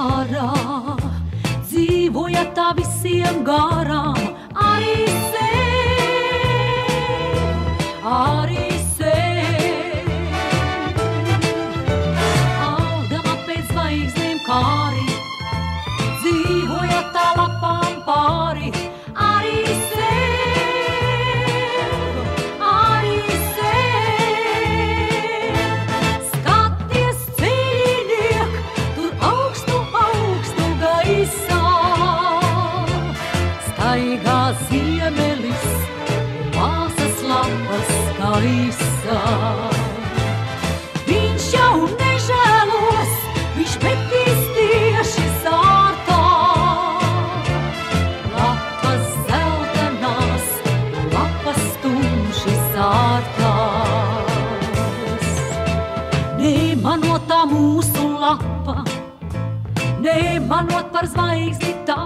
garā, dzīvoja tā visiem garām, arī sen. Audama pēc zvaigznēm kāri, dzīvoja tā lapām pāri, arī sen, arī sen. Skaties, ceļiniek, tur augstu, augstu gaisā, staigā ziemelis, māsas lapas gaisā. Viņš jau nežēlos, viņš metīs tieši zārtā. Lapas zeltenās, lapas tumši zārtās. Nemanot tā mūsu lapa, nemanot par zvaigzni tā